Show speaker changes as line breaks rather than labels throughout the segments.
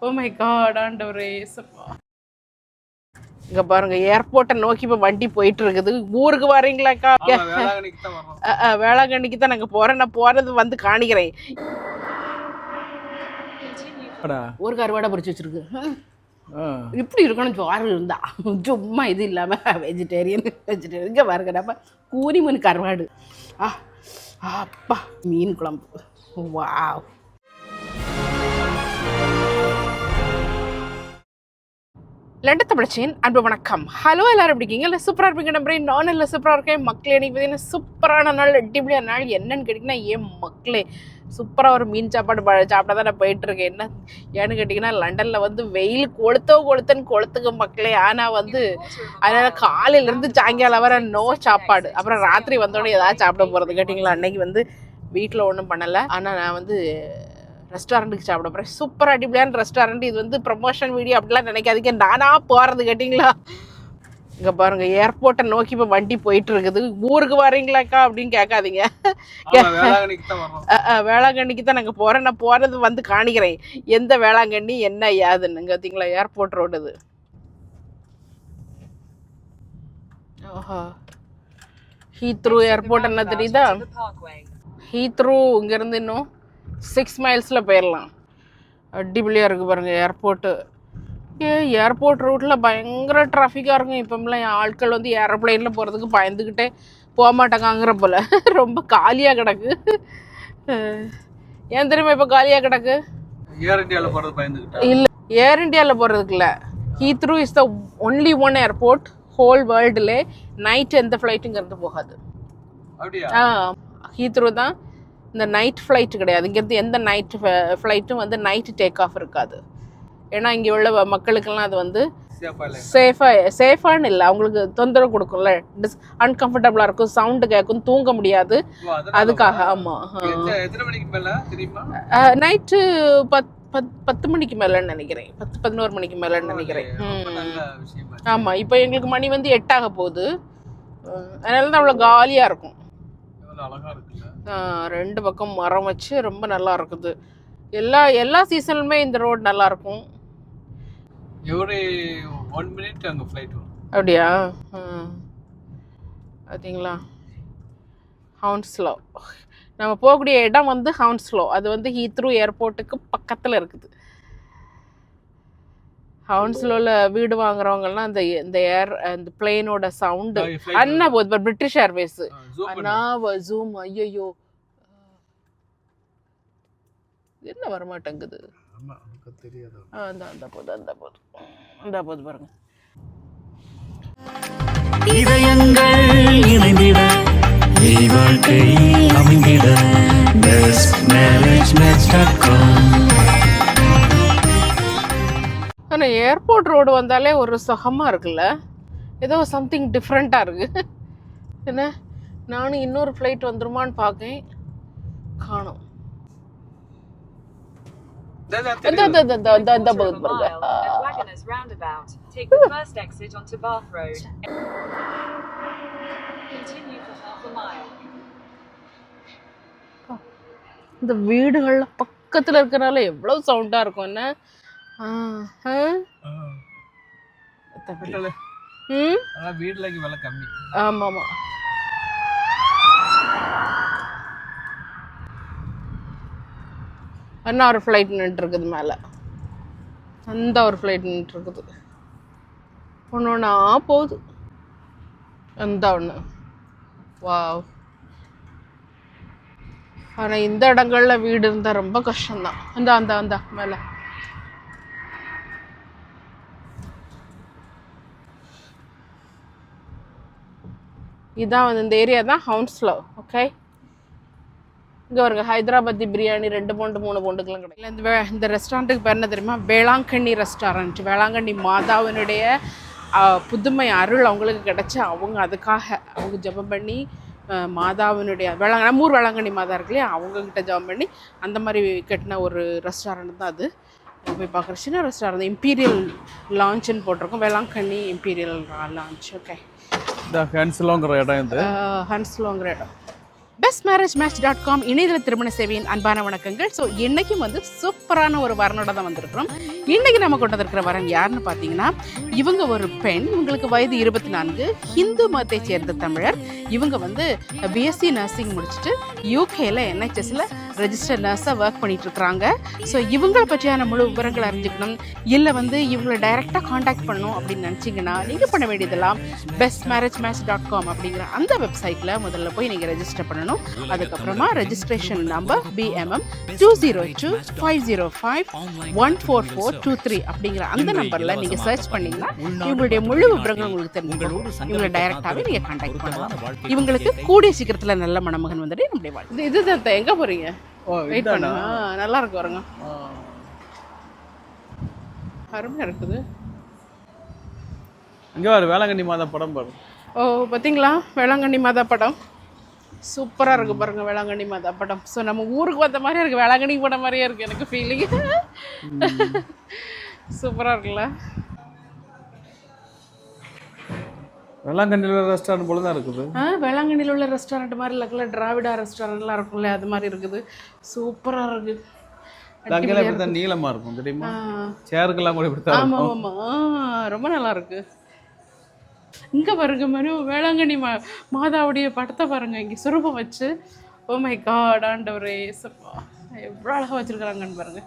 O my God ஆண்டவரே சப்பா. இங்க பாருங்க ஏர்போர்ட்டை நோக்கி இப்போ வண்டி போயிட்டு இருக்குது. ஊருக்கு வரீங்களாக்கா? வேளாங்கண்ணிக்கு தான் நாங்கள் போகிறேன். நான் போகிறது வந்து காணிக்கிறேன். ஒரு கருவாடை பொரிச்சு வச்சிருக்கு. இப்படி இருக்கணும் ஜோறு இருந்தா, சும்மா இது இல்லாமல் வெஜிடேரியன் இங்கே பாருங்க. நம்ம கூனி மீன் கருவாடு, அப்பா மீன் குழம்பு, வாவ். லண்டன் தமிழச்சின் அன்பு வணக்கம். ஹலோ, எல்லாரும் எப்படி இருக்கீங்க? இல்லை சூப்பராக இருப்பீங்க நம்புறேன். நானும் இல்லை சூப்பராக இருக்கேன் மக்களே. இன்னைக்கு பார்த்தீங்கன்னா சூப்பரான நாள், அடிப்படியான நாள். என்னன்னு கேட்டிங்கன்னா ஏன் மக்களே சூப்பராக ஒரு மீன் சாப்பாடு சாப்பிட்டா தான் நான் போயிட்டுருக்கேன். ஏன்னு கேட்டிங்கன்னா லண்டனில் வந்து வெயில் கொளுத்துக்கு மக்களே. ஆனால் வந்து அதனால் காலையிலேருந்து சாயங்காலம் வர நோ சாப்பாடு. அப்புறம் ராத்திரி வந்தோடனே ஏதாவது சாப்பிட போகிறது கேட்டிங்களா. அன்னைக்கு வந்து வீட்டில் ஒன்றும் பண்ணலை. ஆனால் நான் வந்து ரெஸ்டாரண்ட்டுக்கு சாப்பிட போகிறேன். சூப்பராக அடிப்படியான ரெஸ்டாரண்ட். இது வந்து ப்ரமோஷன் வீடியோ அப்படிலாம் நினைக்காதீங்க, நானாக போகிறது கேட்டிங்களா. இங்கே பாருங்கள் ஏர்போர்ட்டை நோக்கி இப்போ வண்டி போயிட்டு இருக்குது. ஊருக்கு வரீங்களாக்கா அப்படின்னு கேட்காதீங்க. வேளாங்கண்ணிக்கு தான் நாங்கள் போகிறேன். நான் போகிறது வந்து காணிக்கிறேன் எந்த வேளாங்கண்ணி என்ன ஏதுன்னு. பார்த்தீங்களா ஏர்போர்ட் ரோடு இது. ஓஹோ, ஹீத்ரூ ஏர்போர்ட் என்ன தெரியுதா? ஹீத்ரூ இங்கேருந்து இன்னும் 6 மைல்ஸில் போயிடலாம். அடிப்படியாக இருக்குது பாருங்கள் ஏர்போர்ட்டு. ஏர்போர்ட் ரூட்டில் பயங்கர டிராஃபிக்காக இருக்கும். இப்போம்லாம் ஆட்கள் வந்து ஏரோப்ளைனில் போகிறதுக்கு பயந்துக்கிட்டே போக மாட்டாங்கிற போல். ரொம்ப காலியாக கிடக்கு. ஏன் தெரியுமா இப்போ காலியாக கிடக்கு?
ஏர் இந்தியாவில் போகிறது பயந்துக்கிட்டா?
இல்லை, ஏர் இந்தியாவில் போகிறதுக்கு இல்லை. Heathrow is the only one airport whole வேர்ல்டுலே நைட் எந்த ஃப்ளைட்டுங்கிறது போகாது. ஹீத்ரூ தான் இந்த நைட் ஃப்ளைட்டு கிடையாது. இங்கேருந்து எந்த நைட் ஃப்ளைட்டும் வந்து நைட்டு டேக் ஆஃப் இருக்காது. ஏன்னா இங்கே உள்ள மக்களுக்கெல்லாம் அது வந்து சேஃபான்னு இல்லை, அவங்களுக்கு தொந்தரவு கொடுக்கும்ல, அன்கம்ஃபர்டபுளாக இருக்கும், சவுண்டு கேட்கும், தூங்க முடியாது. அதுக்காக. ஆமாம், நைட்டு 10 மணிக்கு மேலேன்னு நினைக்கிறேன், 10-11 மணிக்கு மேலேன்னு நினைக்கிறேன். ஆமாம், இப்போ எங்களுக்கு மணி வந்து 8 ஆக போகுது. அதனால தான் அவ்வளோ காலியாக இருக்கும். ரெண்டு பக்கம் மரம் வச்சு ரொம்ப நல்லா இருக்குது. எல்லா சீசன்லுமே இந்த ரோடு நல்லா இருக்கும். அப்படியா? பார்த்தீங்களா ஹவுன்ஸ்லோ. நம்ம போகக்கூடிய இடம் வந்து ஹவுன்ஸ்லோ. அது வந்து ஹீத்ரூ ஏர்போர்ட்டுக்கு பக்கத்தில் இருக்குது. ஹவுன்ஸ்லோவில் வீடு வாங்குறவங்கலாம் இந்த பிளேனோட சவுண்டு அண்ணா போகுது. பிரிட்டிஷ் ஏர்வேஸ் அண்ணா ஜூம். ஐயோ என்ன வரமாட்டேங்குது. அந்த போது பாருங்க. ஆனால் ஏர்போர்ட் ரோடு வந்தாலே ஒரு சுகமாக இருக்குல்ல, ஏதோ சம்திங் டிஃப்ரெண்ட்டாக இருக்குது. என்ன, நானும் இன்னொரு ஃப்ளைட் வந்துருமான்னு பார்க்கேன், காணோம். இந்த வீடுகள்ல பக்கத்தில் இருக்கிறனால எவ்வளவு சவுண்டாக இருக்கும். என்ன ஆமாமா. அண்ணா ஒரு ஃப்ளைட் நின்றுட்டு இருக்குது மேலே. அந்த ஒரு ஃப்ளைட் நின்றுட்டு இருக்குது. ஒன்று போகுது. அந்த ஒன்று வாவ். ஆனால் இந்த இடங்கள்ல வீடு இருந்தால் ரொம்ப கஷ்டம்தான். அந்த மேலே இதான் வந்து இந்த ஏரியா தான் ஹவுன்ஸ்லோ. ஓகே, இங்கே வருங்க ஹைதராபாத்தி பிரியாணி 2 பவுண்டு 3 பவுண்டுக்கெலாம் கிடைக்கும். இந்த ரெஸ்டாரண்ட்டுக்கு பேர் என்ன தெரியுமா? வேளாங்கண்ணி ரெஸ்டாரண்ட். வேளாங்கண்ணி மாதாவினுடைய புதுமை அருள் அவங்களுக்கு கிடச்சி அவங்க அதுக்காக அவங்க ஜெபம் பண்ணி மாதாவினுடைய நம்ம ஊர் வேளாங்கண்ணி மாதா இருக்கு இல்லையா, அவங்கக்கிட்ட ஜெபம் பண்ணி அந்த மாதிரி கட்டின ஒரு ரெஸ்டாரண்ட் தான் அது. போய் பார்க்குற சின்ன ரெஸ்டாரண்ட் இம்பீரியல் லான்ச்சுன்னு போட்டிருக்கோம். Velankanni imperial lounge. ஓகே,
ஹான்ஸ்லோங்கிற இடம். இது
ஹான்ஸ்லோங்கிற இடம். bestmarriagematch.com இணையதள திருமண சேவையின் அன்பான வணக்கங்கள். ஸோ இன்றைக்கும் வந்து சூப்பரான ஒரு வரனோட தான் வந்திருக்கிறோம். இன்றைக்கி நம்ம கொண்டு வந்திருக்கிற வரன் யாருன்னு பார்த்தீங்கன்னா, இவங்க ஒரு பெண், இவங்களுக்கு வயது 24, ஹிந்து மதத்தை சேர்ந்த தமிழர். இவங்க வந்து பிஎஸ்சி நர்சிங் முடிச்சுட்டு யூகேல NHSல ரெஜிஸ்டர் நர்ஸாக ஒர்க் பண்ணிட்டு இருக்கிறாங்க. ஸோ இவங்களை பற்றியான முழு விவரங்களை அறிஞ்சிக்கணும், இல்லை வந்து இவங்களை டைரெக்டாக காண்டாக்ட் பண்ணணும் அப்படின்னு நினச்சிங்கன்னா நீங்கள் பண்ண வேண்டியதெல்லாம் bestmarriagematch.com அப்படிங்கிற அந்த வெப்சைட்டில் முதல்ல போய் நீங்கள் ரெஜிஸ்டர் பண்ணணும். அதுக்கப்புறமா ரெஜிஸ்ட்ரேஷன் நம்பர் BMM 202-505-14423 அப்படிங்கிற அந்த நம்பரில் நீங்கள் சர்ச் பண்ணிங்கன்னா இவங்களுடைய முழு விவரங்கள் உங்களுக்கு தெரிஞ்சுக்கணும். இவங்களை டைரெக்டாகவே நீங்கள் காண்டாக்ட் பண்ணலாம். இவங்களுக்கு கூடிய சீக்கிரத்தில் நல்ல மணமகன் வந்துட்டு நம்முடைய வாழ்க்கை. இதுதான் எங்கே போகிறீங்க? வெயிட் பண்ணுங்க, நல்லா இருக்கு வருங்க, அருமையாக இருக்குது.
இங்கே வர வேளாங்கண்ணி மாதா படம் பாரு.
ஓ பார்த்தீங்களா, வேளாங்கண்ணி மாதா படம் சூப்பராக இருக்குது பாருங்கள். வேளாங்கண்ணி மாதா படம். ஸோ நம்ம ஊருக்கு வந்த மாதிரியே இருக்குது, வேளாங்கண்ணி படம் மாதிரியே இருக்குது எனக்கு ஃபீலிங். சூப்பராக இருக்குல்ல.
வேளாங்கண்ணியில் ரெஸ்டாரண்ட் போல தான் இருக்குது.
வேளாங்கண்ணியில் உள்ள ரெஸ்டாரண்ட் மாதிரி இருக்குல்ல, டிராவிடா ரெஸ்டாரண்ட்லாம் இருக்கும்ல, அது மாதிரி இருக்குது. சூப்பராக இருக்குது.
அங்கெல்லாம் இப்படி தான் நீளமாக இருக்கும் தெரியுமா, சேருக்கெல்லாம் கூட இப்படி தான்.
ஆமாம் ஆமாம், ரொம்ப நல்லா இருக்கு. இங்கே பாருங்க மனு, வேளாங்கண்ணி மாதாவுடைய படத்தை பாருங்க, இங்கே சுரூபம் வச்சு. ஓ மை காட், ஆண்டவரே சப்பா, எவ்வளோ அழகாக வச்சுருக்குறாங்கன்னு பாருங்க.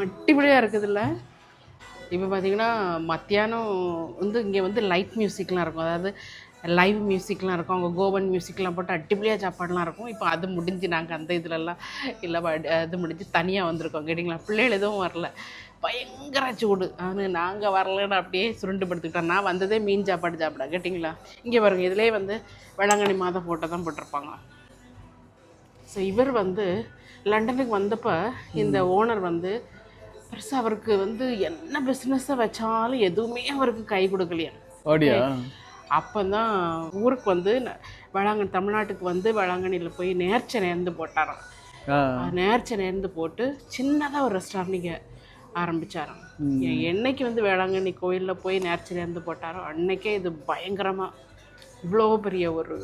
அடிப்படையாக இருக்குதுல்ல. இப்போ பார்த்தீங்கன்னா மத்தியானம் வந்து இங்கே வந்து லைட் மியூசிக்லாம் இருக்கும், அதாவது லைவ் மியூசிக்லாம் இருக்கும். அவங்க கோவன் மியூசிக்லாம் போட்டு அடிப்படையாக சாப்பாடுலாம் இருக்கும். இப்போ அது முடிஞ்சு நாங்கள் அந்த இதுலலாம் இல்லை, அது முடிஞ்சு தனியாக வந்திருக்கோம் கேட்டிங்களா. பிள்ளைகள் எதுவும் வரல, பயங்கர சூடு. ஆனால் நாங்கள் வரலன்னு அப்படியே சுருண்டு படுத்துக்கிட்டோம். நான் வந்ததே மீன் சாப்பாடு சாப்பிட கேட்டிங்களா. இங்கே பாருங்கள், இதிலே வந்து வேளாங்கண்ணி மாதா ஃபோட்டோ தான் போட்டிருப்பாங்க. ஸோ இவர் வந்து லண்டனுக்கு வந்தப்போ இந்த ஓனர் வந்து பெருசாக அவருக்கு வந்து என்ன பிஸ்னஸை வச்சாலும் எதுவுமே அவருக்கு கை கொடுக்கலையா. அப்போ தான் ஊருக்கு வந்து தமிழ்நாட்டுக்கு வந்து வேளாங்கண்ணியில் போய் நேர்ச்சை நேர்ந்து போட்டாராம். நேர்ச்சை நேர்ந்து போட்டு சின்னதாக ஒரு ரெஸ்டாரண்ட் ஆரம்பித்தாராம். என்னைக்கு வந்து வேளாங்கண்ணி கோயிலில் போய் நேர்ச்சை நேர்ந்து போட்டாரோ அன்னைக்கே இது பயங்கரமாக இவ்வளோ பெரிய ஒரு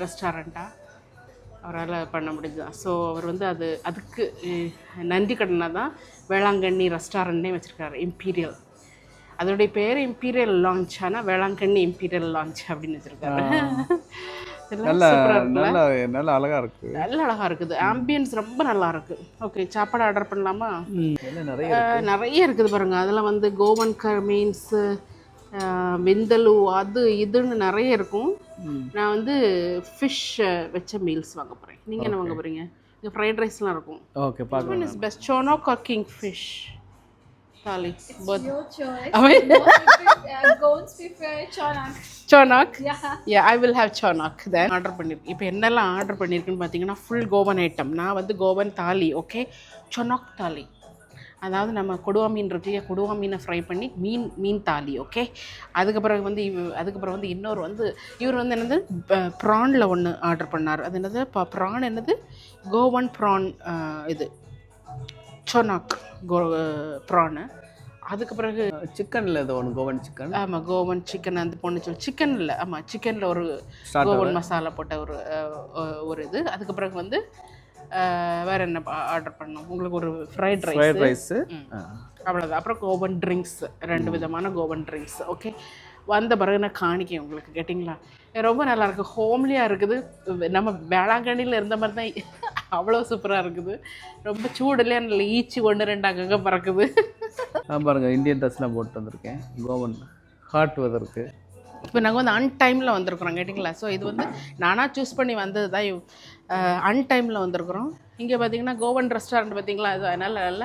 ரெஸ்டாரண்ட்டாக அவரால் பண்ண முடிஞ்சுதான். ஸோ அவர் வந்து அதுக்கு நன்றி கடனாக தான் வேளாங்கண்ணி ரெஸ்டாரண்ட்னே வச்சுருக்காரு, இம்பீரியல். அதோடைய பேர் இம்பீரியல் லான்ச், ஆனால் வேளாங்கண்ணி இம்பீரியல் லான்ச் அப்படின்னு வச்சுருக்காரு.
நல்லா அழகாக இருக்குது,
நல்ல அழகாக இருக்குது. ஆம்பியன்ஸ் ரொம்ப நல்லா இருக்குது. ஓகே, சாப்பாடு ஆர்டர் பண்ணலாமா? நிறைய இருக்குது பாருங்கள். அதில் வந்து கோவன் மீன்ஸு, வெந்தலு, அது இதுன்னு நிறைய இருக்கும். நான் வந்து ஃபிஷ் வச்ச மீல்ஸ் வாங்க போகிறேன். நீங்கள் என்ன வாங்க போகிறீங்க? இங்கே ஃப்ரைட் ரைஸ்லாம் இருக்கும்.
ஓகே, பார்க்கலாம்.
இஸ் பெஸ்ட் சோனாக் or king fish? Thali.
Both. Your choice.
I mean,
Goans prefer chonak.
Chonak?
Yeah,
I will have chonak then. Order பண்ணியிருக்கேன். இப்போ என்னெல்லாம் ஆர்டர் பண்ணியிருக்குன்னு பார்த்தீங்கன்னா ஃபுல் கோவன் ஐட்டம். நான் வந்து கோவன் தாலி, ஓகே, சொனாக் தாலி, அதாவது நம்ம கொடுவா மீன் இருக்கு இல்லையா, கொடுவா மீனை ஃப்ரை பண்ணி மீன் தாலி, ஓகே. அதுக்கப்புறம் வந்து இன்னொரு வந்து இவர் வந்து என்னது ப்ரானில் ஒன்று ஆர்டர் பண்ணார். அது என்னது ப்ரான், என்னது கோவன் ப்ரான், இது சொனாக் ப்ரானு. அதுக்கு பிறகு
சிக்கனில் ஏதோ ஒன்று கோவன் சிக்கன்.
ஆமாம், கோவன் சிக்கன் அந்த பொண்ணு சிக்கன் இல்லை, ஆமாம் சிக்கனில் ஒரு கோவன் மசாலா போட்ட ஒரு இது. அதுக்கு பிறகு வந்து வேறு என்ன ஆர்டர் பண்ணோம், உங்களுக்கு ஒரு ஃப்ரைட் ரைஸு, அவ்வளோதான். அப்புறம் கோவன் ட்ரிங்க்ஸ், 2 விதமான கோவன் ட்ரிங்க்ஸ், ஓகே. வந்த பிறகு நான் காணிக்கேன் உங்களுக்கு கேட்டிங்களா. ரொம்ப நல்லாயிருக்கு, ஹோம்லியாக இருக்குது. நம்ம வேளாங்கண்ணியில் இருந்த மாதிரி தான், அவ்வளோ சூப்பராக இருக்குது. ரொம்ப சூடுலையே நல்ல ஈச்சி 1-2 அங்கங்கே பறக்குது.
பாருங்க, இந்தியன் ட்ரெஸ்லாம் போட்டு வந்திருக்கேன். கோவன் ஹாட் வெதருக்கு.
இப்போ நாங்கள் வந்து அன்டைமில் வந்திருக்கிறோம் கேட்டிங்களா. ஸோ இது வந்து நானாக சூஸ் பண்ணி வந்தது தான். அன்டைமில் வந்திருக்கிறோம். இங்கே பார்த்தீங்கன்னா கோவன் ரெஸ்டாரண்ட் பார்த்தீங்களா, அது நல்ல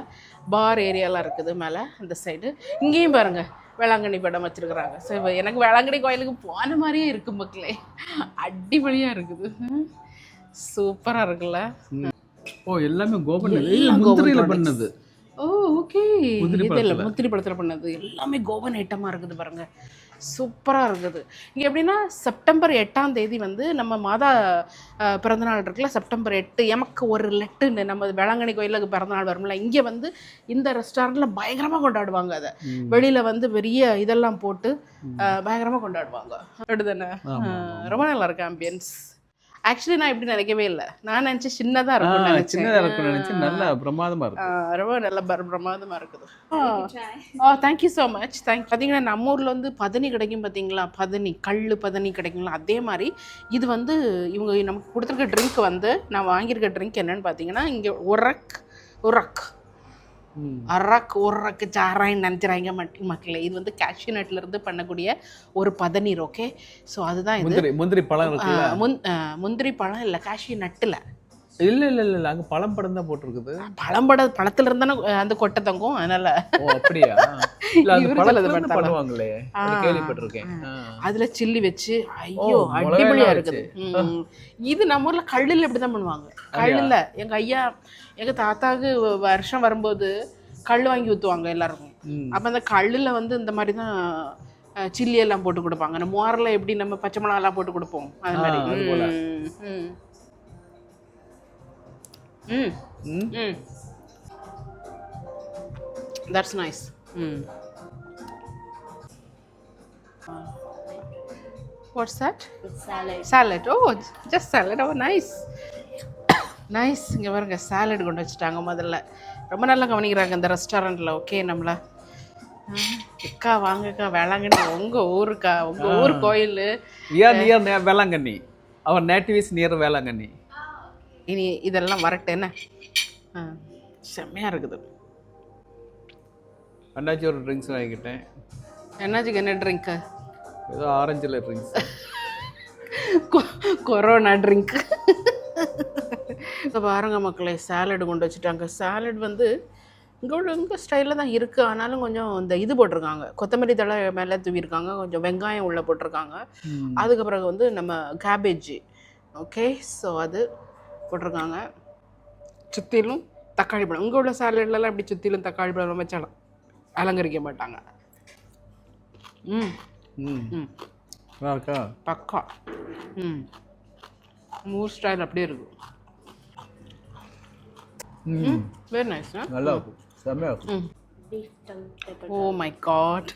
பார் ஏரியாலாம் இருக்குது மேலே அந்த சைடு. இங்கேயும் பாருங்கள் வேளாங்கண்ணி படம் வச்சுருக்குறாங்க. ஸோ இப்போ எனக்கு வேளாங்கண்ணி கோயிலுக்கு போன மாதிரியே இருக்குது மக்களே, அடிப்படையாக இருக்குது, சூப்பராக இருக்குல்ல.
ஓ, எல்லாமே கோவன் பண்ணது.
ஓ ஓகே, இதெல்லாம் முத்திரி படத்தில் பண்ணது எல்லாமே கோவன் ஐட்டமாக இருக்குது பாருங்கள், சூப்பராக இருக்குது. இங்கே எப்படின்னா செப்டம்பர் 8ஆம் தேதி வந்து நம்ம மாதா பிறந்தநாள் இருக்குல்ல, செப்டம்பர் 8 எமக்கு ஒரு லெட்டுன்னு நம்ம வேளாங்கண்ணி கோயிலுக்கு பிறந்தநாள் வரும்ல, இங்கே வந்து இந்த ரெஸ்டாரண்ட்டில் பயங்கரமாக கொண்டாடுவாங்க. அதை வெளியில் வந்து பெரிய இதெல்லாம் போட்டு பயங்கரமாக கொண்டாடுவாங்க. அப்படிதானே, ரொம்ப நல்லா இருக்கு ஆம்பியன்ஸ். ஆக்சுவலி நான் இப்படி நினைக்கவே இல்லை. நான் நினச்சேன் சின்னதாக இருக்கும்னு நினச்சேன்.
சின்னதாக இருக்கும்னு நினச்சி நல்லா பிரமாதமாக இருக்கும்.
ரொம்ப நல்ல பிரமாதமாக இருக்குது.
Try.
Thank you so much. பார்த்தீங்கன்னா நம்ம ஊரில் வந்து பதனி கிடைக்கும் பார்த்தீங்களா, பதனி கல் பதனி கிடைக்குங்களா, அதே மாதிரி இது வந்து இவங்க நமக்கு கொடுத்துருக்க ட்ரிங்க் வந்து நான் வாங்கியிருக்க ட்ரிங்க் என்னன்னு பார்த்தீங்கன்னா இங்கே உரக் சாராயின்னு நினச்சிறாங்க மக்களே. இது வந்து கேஷ்யூ நட்லேருந்து பண்ணக்கூடிய ஒரு பதநீர். ஓகே, ஸோ அதுதான் இது.
முந்திரி பழம் இருக்குல்ல,
முந்திரி பழம் இல்லை, கேஷ்யூ நட்டில்
இல்லை இல்லை இல்லை இல்லை, அங்கே பழம் தான் போட்டிருக்குது.
பழத்துல இருந்தானே அந்த கொட்டை தங்கும், அதனால.
ஓ அப்படியா? இல்லை அது பழத்துல பண்ணுவாங்களே, கேள்விப்பட்டிருக்கேன்.
அதுல சில்லி வச்சு ஐயோ அடிப்படையா இருக்குது. இது நம்ம ஊர்ல கல்லுல இப்படிதான் பண்ணுவாங்க. கல்லுல எங்க தாத்தாவுக்கு வருஷம் வரும்போது கல் வாங்கி ஊற்றுவாங்க எல்லாருக்கும். அப்போ அந்த கல்லில் வந்து இந்த மாதிரி தான் சில்லி எல்லாம் போட்டு கொடுப்பாங்க. நம்ம மோரில் எப்படி நம்ம பச்சை மிளகாலாம் போட்டு கொடுப்போம் அது மாதிரி. That's nice. What's that?
With salad.
Salad. Oh, just salad. Oh, nice. Nice. இங்கே பாருங்க சாலட் கொண்டு வச்சுட்டாங்க. முதல்ல ரொம்ப நல்லா கவனிக்கிறாங்க இந்த ரெஸ்டாரண்ட்டில். ஓகே, நம்மள அக்கா வாங்கக்கா, வேளாங்கண்ணி உங்கள் ஊருக்கா, உங்கள் ஊர் கோயில்.
நியர் வேளாங்கண்ணி. அவர் நேட்டிவ் இஸ் நியர் வேளாங்கண்ணி.
இனி இதெல்லாம் வரட்டு என்ன. செம்மையாக இருக்குது.
அண்ணாச்சி ஒரு ட்ரிங்க்ஸ் வாங்கிக்கிட்டேன்.
என்னாச்சுக்கு என்ன ட்ரிங்க்கு?
ஏதோ ஆரஞ்சில் ட்ரிங்க்ஸ்,
கொரோனா ட்ரிங்க்கு. இப்போ பாருங்க மக்களே, சாலட் கொண்டு வச்சுட்டாங்க. சாலட் வந்து இங்கே ஸ்டைலில் தான் இருக்குது. ஆனாலும் கொஞ்சம் இந்த இது போட்டிருக்காங்க, கொத்தமல்லி தழை மேலே தூவிருக்காங்க, கொஞ்சம் வெங்காயம் உள்ளே போட்டிருக்காங்க. அதுக்கு பிறகு வந்து நம்ம கேபேஜ். ஓகே, ஸோ அது போட்டிருக்காங்க. சுற்றிலும் தக்காளி பழம். இங்கே உள்ள சாலட்லலாம் இப்படி சுற்றிலும் தக்காளி பழம் வச்சாலும் அலங்கரிக்க மாட்டாங்க. பக்கா. ஊர் ஸ்டைல் அப்படியே இருக்கும். Very nice.
நல்லா இருக்கும், செம்மையாக இருக்கும்.
Oh my god.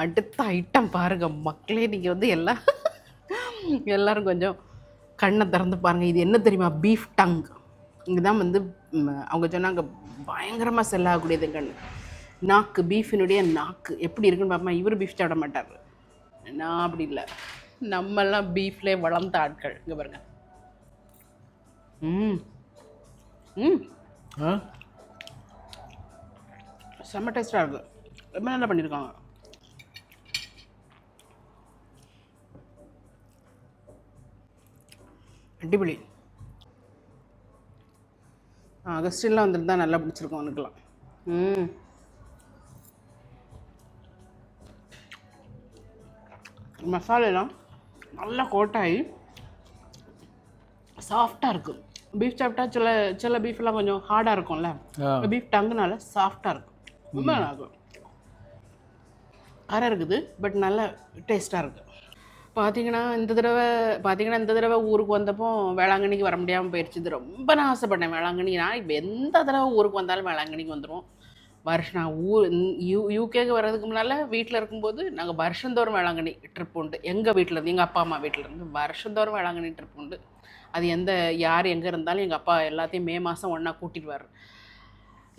அடுத்த ஐட்டம் பாருங்க மக்களே. நீங்கள் வந்து எல்லாரும் கொஞ்சம் கண்ணை திறந்து பாருங்கள். இது என்ன தெரியுமா? Beef tongue. இங்கே தான் வந்து அவங்க சொன்னாங்க பயங்கரமாக செல் ஆகக்கூடியது கண்ணு. நாக்கு, பீஃபினுடைய நாக்கு எப்படி இருக்குன்னு பார்ப்போம். இவர் பீஃப் சாப்பிட மாட்டார், நான் அப்படி இல்லை. நம்மெல்லாம் பீஃப்லேயே வளர்ந்த ஆட்கள். இங்கே பாருங்க. செம்ம டேஸ்டாக இருக்குது. ரொம்ப நல்லா பண்ணியிருக்காங்க. அடிப்பொலி. அகஸ்டின்லாம் வந்துட்டு தான் நல்லா பிடிச்சிருக்கோம் அவனுக்குலாம். மசாலெல்லாம் நல்லா கோட்டாகி சாஃப்டாக இருக்கும். பீஃப் சாப்பிட்டா சில பீஃப்லாம் கொஞ்சம் ஹார்டாக இருக்கும்ல, பீஃப் டங்குனால சாஃப்டாக இருக்கும். ரொம்ப நல்லா இருக்கும். காரம் இருக்குது, பட் நல்ல டேஸ்ட்டாக இருக்குது. பார்த்தீங்கன்னா இந்த தடவை ஊருக்கு வந்தப்போ வேளாங்கண்ணிக்கு வர முடியாமல் போயிடுச்சு. இது ரொம்ப நான் ஆசைப்பட்டேன் வேளாங்கண்ணி. நான் இப்போ எந்த தடவை ஊருக்கு வந்தாலும் வேளாங்கண்ணிக்கு வந்துடுவோம். நான் யூகேக்கு வர்றதுக்கு முன்னால் வீட்டில் இருக்கும்போது நாங்கள் வருஷந்தோறும் வேளாங்கண்ணி ட்ரிப் உண்டு. எங்கள் வீட்டிலேருந்து, எங்கள் அப்பா அம்மா வீட்டிலேருந்து வருஷந்தோறும் வேளாங்கண்ணி ட்ரிப் உண்டு. அது யார் எங்கே இருந்தாலும் எங்கள் அப்பா எல்லாத்தையும் மே மாதம் ஒன்றா கூட்டிடுவார்.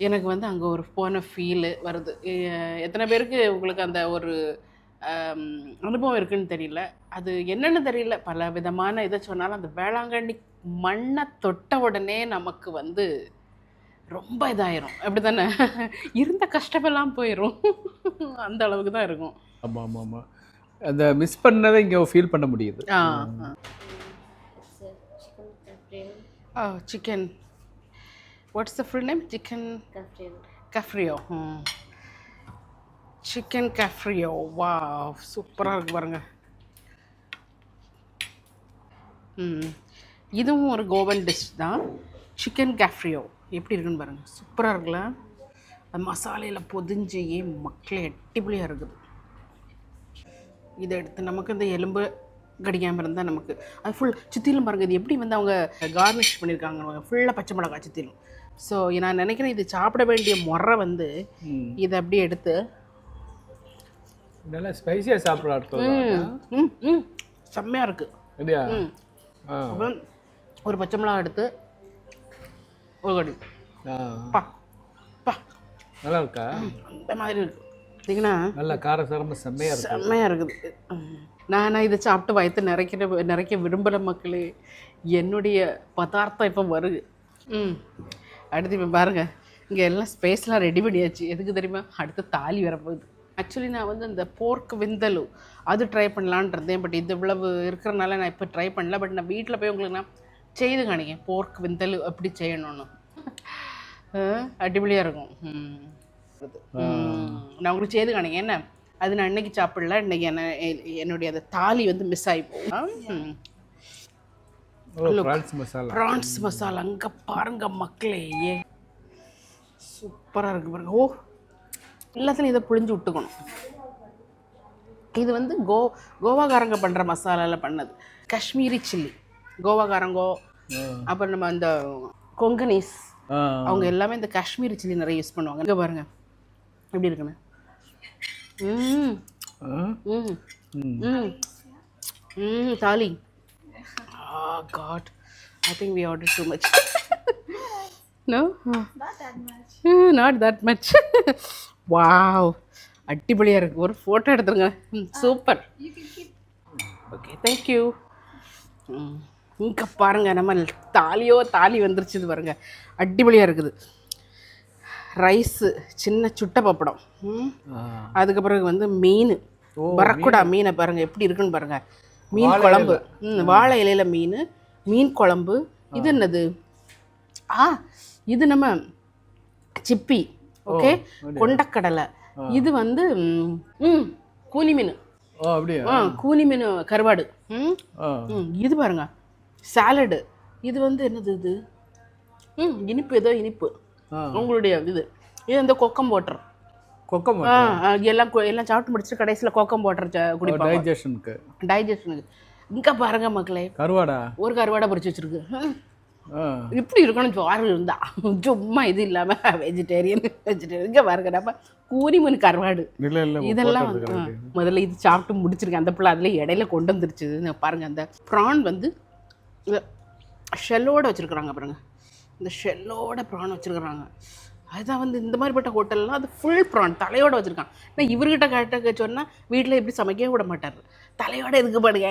எனக்கு வந்து அங்கே ஒரு போன ஃபீலு வருது. எத்தனை பேருக்கு உங்களுக்கு அந்த ஒரு அனுபவம் இருக்குதுன்னு தெரியல, அது என்னென்னு தெரியல. பல விதமான இதை சொன்னாலும் அந்த வேளாங்கண்ணி மண்ணை தொட்ட உடனே நமக்கு வந்து ரொம்ப இதாயிரும். அப்படி தானே? இருந்த கஷ்டமெல்லாம் போயிடும். அந்த அளவுக்கு தான் இருக்கும்.
ஆமாம் ஆமாம் ஆமாம். அந்த மிஸ் பண்ணதை இங்கே ஃபீல் பண்ண முடியுது.
Chicken. What's the full name? Chicken cafreal. Chicken cafreal. வா, சூப்பராக இருக்கு பாருங்க. இதுவும் ஒரு கோவன் டிஷ் தான். சிக்கன் கஃப்ரியோ எப்படி இருக்குன்னு பாருங்கள். சூப்பராக இருக்குல்ல? அது மசாலையில் பொதிஞ்சு மக்களே அடிப்பொலியாக இருக்குது. இதை எடுத்து நமக்கு இந்த எலும்பு கடிக்காமல் இருந்தால் நமக்கு அது ஃபுல் சுற்றிலும் பாருங்கள். இது எப்படி வந்து அவங்க கார்னிஷ் பண்ணியிருக்காங்க ஃபுல்லாக பச்சை மிளகாய் சுற்றிலும். ஸோ நான் நினைக்கிறேன் இது சாப்பிட வேண்டிய முறை வந்து இதை அப்படியே எடுத்து
நல்லா ஸ்பைசியாக சாப்பிட்ற.
செம்மையாக இருக்குது. அப்புறம் ஒரு பச்சை மிளகா எடுத்து ஒரு கடி பா பா
நல்லா இருக்கா?
அந்த மாதிரி இருக்கு பார்த்தீங்கன்னா
நல்லா காரசாரமாக
செம்மையாக இருக்குது. நான் இதை சாப்பிட்டு வயிற்று நிறைக்க விரும்பலை மக்களே. என்னுடைய பதார்த்தம் இப்போ வருது. அடுத்து இப்போ பாருங்கள், இங்கே எல்லாம் ஸ்பேஸ்லாம் ரெடி பண்ணியாச்சு. எதுக்கு தெரியுமா? அடுத்து தாலி வரப்போகுது. ஆக்சுவலி நான் வந்து இந்த போர்க் விந்தலு அது ட்ரை பண்ணலான் இருந்தேன். பட் இது இவ்வளவு இருக்கிறனால நான் இப்போ ட்ரை பண்ணல. பட் நான் வீட்டில் போய் உங்களுக்கு நான் செய்து காணிக்கேன். போர்க் விந்தலு அப்படி செய்யணும்னு அடிப்படையாக இருக்கும். நான் உங்களுக்கு செய்து காணிக்கேன். என்ன அது நான் இன்னைக்கு சாப்பிடல. இன்னைக்கு என்னுடைய அந்த தாலி வந்து மிஸ் ஆகி போகும். ப்ரான்ஸ் மசாலா அங்கே பாருங்க மக்களே, சூப்பராக இருக்கு பாருங்க. ஓ, எல்லாத்துலையும் இதை புழிஞ்சு விட்டுக்கணும். இது வந்து கோவாக்காரங்க பண்ணுற மசாலாவில் பண்ணது. காஷ்மீரி சில்லி கோவாக்காரங்கோ, அப்புறம் நம்ம இந்த கொங்கனீஸ் அவங்க எல்லாமே இந்த காஷ்மீரி சில்லி நிறைய யூஸ் பண்ணுவாங்க. இங்கே பாருங்க எப்படி இருக்குன்னு. தாலி. Oh God, I think we ordered too much. No? Not that much. Wow. அடிப்படையாக இருக்குது. ஒரு ஃபோட்டோ எடுத்துருங்க. சூப்பர். Okay, thank you. இங்கே பாருங்கள், நம்ம தாலி வந்துருச்சு பாருங்க. அடிப்படையாக இருக்குது. ரைஸு, சின்ன சுட்ட பப்படம், அதுக்கப்புறம் வந்து மீன், பரக்குடா மீனை பாருங்கள் எப்படி இருக்குன்னு பாருங்கள். மீன் குழம்பு, வாழை இலையில மீன் குழம்பு. இது என்னது? இது நம்ம சிப்பி. ஓகே, கொண்டக்கடலை. இது வந்து கூனி மீன். கூனி மீன் கருவாடு. இது பாருங்க சாலடு. இது வந்து என்னது? இது இனிப்பு, ஏதோ இனிப்பு உங்களுடைய இது இந்த கொக்கம் வாட்டர். எல்லாம் சாப்பிட்டு முடிச்சுட்டு கடைசியில் கோக்கம் வாட்டர் குடிப்பாங்க டைஜஷனுக்கு. இங்கே பாருங்க மக்களே, கருவாடா, ஒரு கருவாடை பொரிச்சு வச்சிருக்கு. இப்படி இருக்கணும் சோறு இருந்தா, சும்மா இது இல்லாமல் வெஜிடேரியன். இங்கே பாருங்க, நம்ம கூனி மீன் கருவாடு இதெல்லாம் முதல்ல இது சாப்பிட்டு முடிச்சிருக்கேன். அந்த பிள்ளை அதில் இடையில கொண்டு வந்துருச்சு பாருங்க. அந்த ப்ரான் வந்து ஷெல்லோடு வச்சுருக்குறாங்க பாருங்க. இந்த ஷெல்லோட ப்ரான் வச்சுருக்குறாங்க. அதுதான் வந்து இந்த மாதிரிப்பட்ட ஹோட்டல்லாம் அது ஃபுல் ப்ரான் தலையோடு வச்சுருக்கான். நான் இவர்கிட்ட கேட்ட சொன்னால் வீட்டில் எப்படி சமைக்கவே விட மாட்டார். தலையோட எதுக்கு பாடுங்க.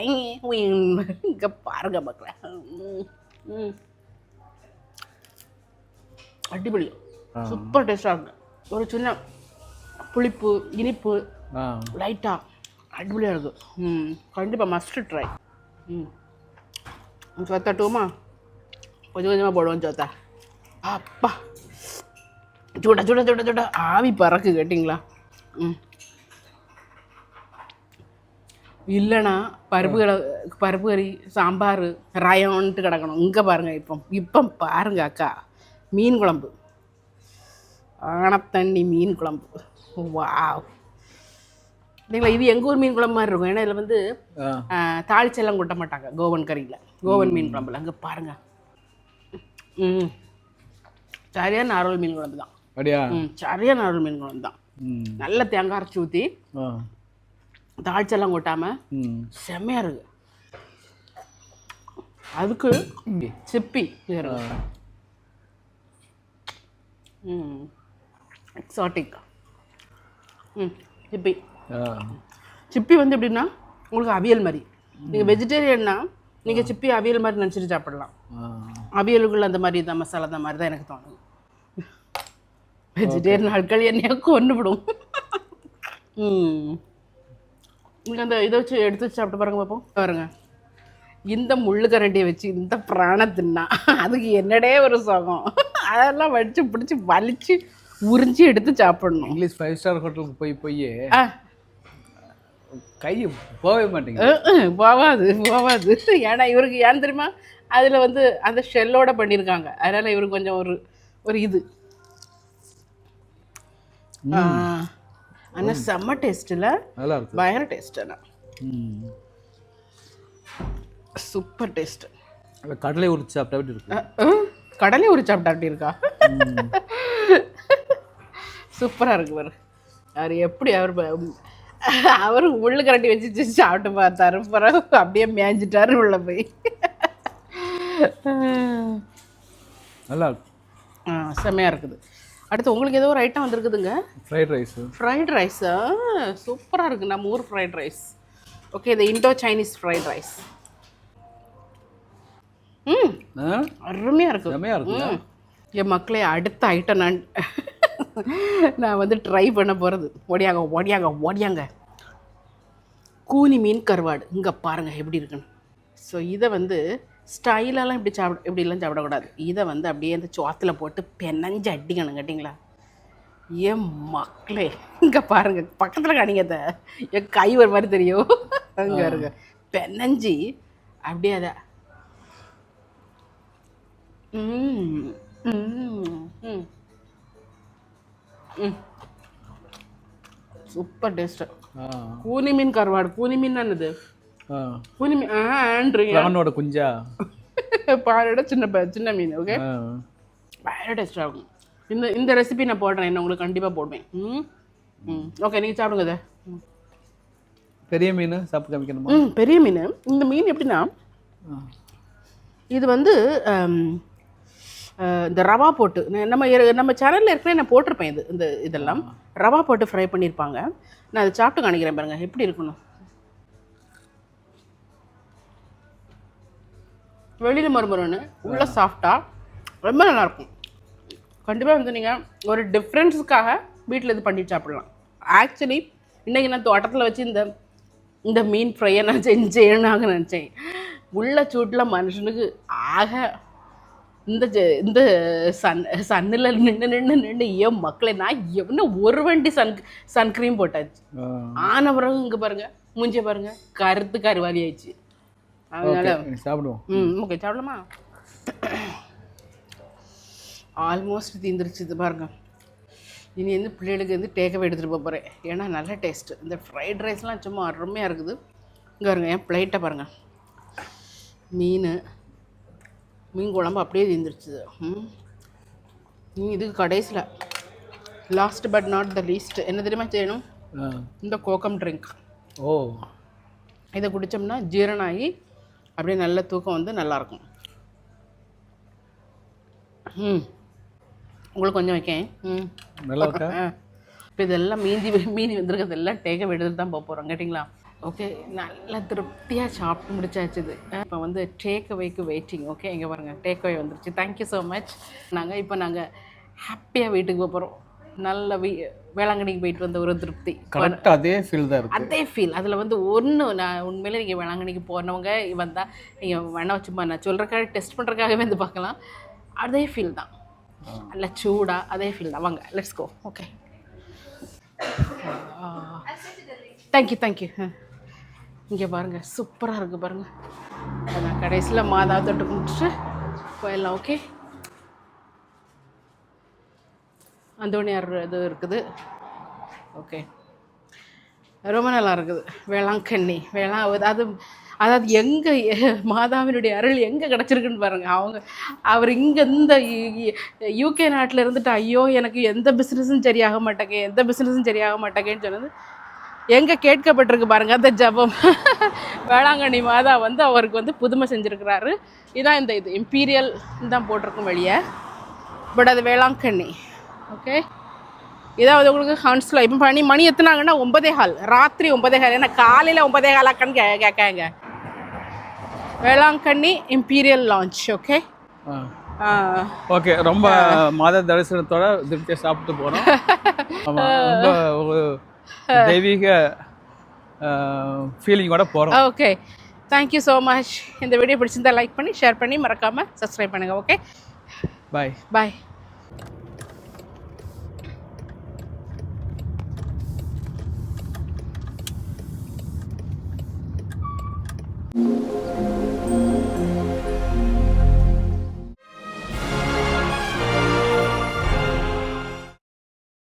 இங்கே பாருங்க மக்களே, அடிப்படை சூப்பர் டேஸ்டாக இருக்கு. ஒரு சின்ன புளிப்பு இனிப்பு லைட்டாக அடிப்படையாக இருக்குது. கண்டிப்பாக மஸ்ட் ட்ரை. சொத்தாட்டுவோமா? கொஞ்சம் கொஞ்சமாக போடுவோம் சொத்தா. அப்பா சுட சுட சுட சுட ஆவி பறக்கு கேட்டிங்களா? இல்லைனா பருப்பு கறி சாம்பார் ரயம்ன்ட்டு கிடக்கணும். இங்கே பாருங்கள், இப்போ பாருங்க அக்கா, மீன் குழம்பு, ஆனத்தண்ணி மீன் குழம்பு. வாவ் இல்லைங்களா? இது எங்கள் ஊர் மீன் குழம்பு மாதிரி இருக்கும். ஏன்னா இதில் வந்து தாளிச்செல்லாம் கொட்ட மாட்டாங்க கோவன் கறியில், கோவன் மீன் குழம்புல. அங்கே பாருங்கள், சரியான நார்மல் மீன் குழம்பு தான். சரியான நார்மல் மீன் குழம்பு தான். நல்ல தேங்காய் அரைச்சி ஊற்றி தாளிச்செல்லாம் கொட்டாமல் செம்மையாக இருக்கு. அதுக்கு சிப்பி எக்ஸாட்டிக் சிப்பி வந்து எப்படின்னா உங்களுக்கு அவியல் மாதிரி. நீங்கள் வெஜிடேரியன்னா நீங்கள் சிப்பி அவியல் மாதிரி நினச்சிட்டு சாப்பிடலாம். அவியலுக்குள்ள அந்த மாதிரி தான் மசாலா தான் மாதிரி தான் எனக்கு தோணுது. வெஜிடேரியன் ஆட்கள் என்னையா கொண்டுவிடும். நீங்கள் அந்த இதை வச்சு எடுத்து வச்சு சாப்பிட்டு பாருங்க பார்ப்போம். பாருங்க, இந்த முள்ளு கரண்டியை வச்சு இந்த பிராணை தின்னா அதுக்கு என்னடே ஒரு சுகம். அதெல்லாம் வச்சு பிடிச்சி வலிச்சு உறிஞ்சி எடுத்து சாப்பிடணும்.
இங்கிலீஷ் 5 ஸ்டார் ஹோட்டலுக்கு போய் கை போகவே மாட்டேங்க.
போவாது. ஏன்னா இவருக்கு ஏன் தெரியுமா, அதில் வந்து அந்த ஷெல்லோட பண்ணியிருக்காங்க. அதனால் இவருக்கு கொஞ்சம் ஒரு இது. ஆனால் செம்ம டேஸ்ட்டில் பயங்கர டேஸ்ட். ஆனால் சூப்பர் டேஸ்ட்.
கடலை உரிச்சு சாப்பிட்டா அப்படி இருக்கு.
கடலை உரிச்சு சாப்பிட்டா அப்படி இருக்கா? சூப்பராக இருக்கு பாரு. அவர் எப்படி அவர் முள்ளு கரண்டி வச்சு சாப்பிட்டு பார்த்தாரு, பிறகு அப்படியே மேய்ஞ்சிட்டாரு உள்ள போய்.
நல்லா இருக்கு.
செம்மையாக இருக்குது. அடுத்து உங்களுக்கு ஏதோ ஒரு ஐட்டம் வந்திருக்குதுங்க.
Fried rice.
ஃப்ரைட் ரைஸா சூப்பராக இருக்குது. நம்ம ஊர் ஃப்ரைட் ரைஸ். ஓகே, இது இண்டோ சைனீஸ் ஃப்ரைட் ரைஸ். அருமையாக இருக்குது.
செம்மையாக இருக்குங்க.
என் மக்களே, அடுத்த ஐட்டம் நான் வந்து ட்ரை பண்ண போகிறது. ஓடியாங்க கூனி மீன் கருவாடு. இங்கே பாருங்கள் எப்படி இருக்குன்னு. ஸோ இதை வந்து ஸ்டைலெல்லாம் இப்படிலாம் சாப்பிடக்கூடாது. இதை வந்து அப்படியே அந்த சோத்தில் போட்டு பெனஞ்சு அடிக்கணும் கேட்டிங்களா. என் மக்களே, இங்கே பாருங்கள், பக்கத்தில் காணிங்க. என் கை ஒரு மாதிரி தெரியும். அங்கே இருங்க, பெனஞ்சி அப்படியே அதை சூப்பர் டேஸ்ட்டு. கூனி மீன் கருவாடு. கூனி மீன் என்னது? கூனி மீன்
பிரானோட குஞ்சா
பாரோட சின்ன மீன். ஓகே, வேறு டேஸ்ட்டாக இருக்கும். இந்த ரெசிபி நான் போடுறேன், என்ன உங்களுக்கு கண்டிப்பாக போடுவேன். ஓகே, நீங்கள் சாப்பிடுங்க. அதை
பெரிய மீன் சாப்பிட்டு காமிக்கணுமா?
பெரிய மீன். இந்த மீன் எப்படின்னா, இது வந்து இந்த ரவா போட்டு நம்ம சேனலில் ஏற்கனவே நான் போட்டிருப்பேன். இதெல்லாம் ரவா போட்டு ஃப்ரை பண்ணியிருப்பாங்க. நான் அதை சாப்பிட்டு காணிக்கிறேன் பாருங்கள் எப்படி இருக்கணும். வெளியில் மறுமருன்னு உள்ள சாஃப்டாக ரொம்ப நல்லாயிருக்கும். கண்டிப்பாக வந்து நீங்கள் ஒரு டிஃப்ரென்ஸுக்காக வீட்டில் இது பண்ணி சாப்பிட்லாம். ஆக்சுவலி இன்றைக்கி நான் தோட்டத்தில் வச்சு இந்த மீன் ஃப்ரையை நான் செய்யணும்னாக நினச்சேன். உள்ள சூட்டில் மனுஷனுக்கு ஆக இந்த சன்னில் நின்று ஏன் மக்களே, நான் இன்னும் ஒரு வண்டி சன்க்ரீம் போட்டாச்சு. ஆன பிறகு இங்கே பாருங்கள், மூஞ்சிய பாருங்கள், கருவாலி ஆயிடுச்சு. அதனால
சாப்பிடுவோம்.
ஓகே, சாப்பிடலாமா? ஆல்மோஸ்ட் தீந்துருச்சு. இது பாருங்கள், இனி வந்து பிள்ளைகளுக்கு வந்து டேக்கவே எடுத்துகிட்டு போக போகிறேன். ஏன்னா நல்ல டேஸ்ட்டு. இந்த ஃப்ரைட் ரைஸ்லாம் சும்மா அருமையாக இருக்குது. இங்கே பாருங்க, என் பிளேட்டை பாருங்கள். மீன் குழம்பு அப்படியே தீந்துருச்சு. இதுக்கு கடைசியில் last but not the least என்ன தெரியுமா செய்யணும்? இந்த கோகம் ட்ரிங்க். இதை குடித்தோம்னா ஜீரணம் ஆகி அப்படியே நல்ல தூக்கம் வந்து நல்லாயிருக்கும். உங்களுக்கு கொஞ்சம் வைக்கேன்.
நல்லா இருக்கா?
இப்போ இதெல்லாம் மீதி வந்திருக்கிறதெல்லாம் டேக்கவே எடுத்துகிட்டு தான் போக போகிறோம் கேட்டிங்களா. ஓகே, நல்லா திருப்தியாக சாப்பிட்டு முடிச்சாச்சு. இது இப்போ வந்து டேக் அவேக்கு வெயிட்டிங். ஓகே, இங்கே பாருங்கள், டேக் அவே வந்துருச்சு. Thank you so much. நாங்கள் ஹாப்பியாக வீட்டுக்கு போக போகிறோம். நல்ல வேளாங்கண்ணிக்கு போயிட்டு வந்த ஒரு திருப்தி.
கரெக்டாக அதே ஃபீல் தான் இருக்குது.
அதே ஃபீல். அதில் வந்து நான் உண்மையிலே நீங்கள் வேளாங்கண்ணிக்கு போனவங்க வந்தால் நீங்கள் வேணா சும்மா நான் சொல்கிறக்காக டெஸ்ட் பண்ணுறதுக்காகவே வந்து பார்க்கலாம். அதே ஃபீல் தான், நல்ல சூடாக அதே ஃபீல் தான். வாங்க, லெட்ஸ் கோ. Okay, thank you. இங்கே பாருங்கள், சூப்பராக இருக்குது பாருங்கள். நான் கடைசியில் மாதா தொட்டு கும்பிட்டுட்டு போயிடலாம். ஓகே, அந்தோணியார் இது இருக்குது. ஓகே, ரொம்ப நல்லா இருக்குது. வேளாங்கண்ணி அதாவது எங்கே மாதாவினுடைய அருள் எங்கே கிடச்சிருக்குன்னு பாருங்கள். அவர் இங்கே இந்த யூகே நாட்டில் இருந்துட்டு ஐயோ எனக்கு எந்த பிஸ்னஸும் சரியாக மாட்டேங்கேன்னு சொன்னது எங்கே கேட்கப்பட்டிருக்கு பாருங்கள். அந்த ஜபம் வேளாங்கண்ணி மாதா வந்து அவருக்கு வந்து புதுமை செஞ்சுருக்கிறாரு. இதான் இது இம்பீரியல் தான் போட்டிருக்கும் வெளியே, பட் அது வேளாங்கண்ணி. ஓகே, இதாவது உங்களுக்கு ஹவுன்ஸ்லோ. இப்போ மணி எத்தனாங்கன்னா 9:15, ராத்திரி 9:15. ஏன்னா காலையில் 9:15 கேட்காங்க. Velankanni imperial lounge. Okay
okay, ரொம்ப மாத தரிசனத்தோட திருப்தியாக சாப்பிட்டு போகிறோம். ரொம்ப ஒரு தெய்வீக ஃபீலிங்கோட போகிறோம்.
Okay, thank you so much. இந்த வீடியோ பிடிச்சிருந்தா லைக் பண்ணி ஷேர் பண்ணி மறக்காமல் சப்ஸ்கிரைப் பண்ணுங்கள். ஓகே, பாய்.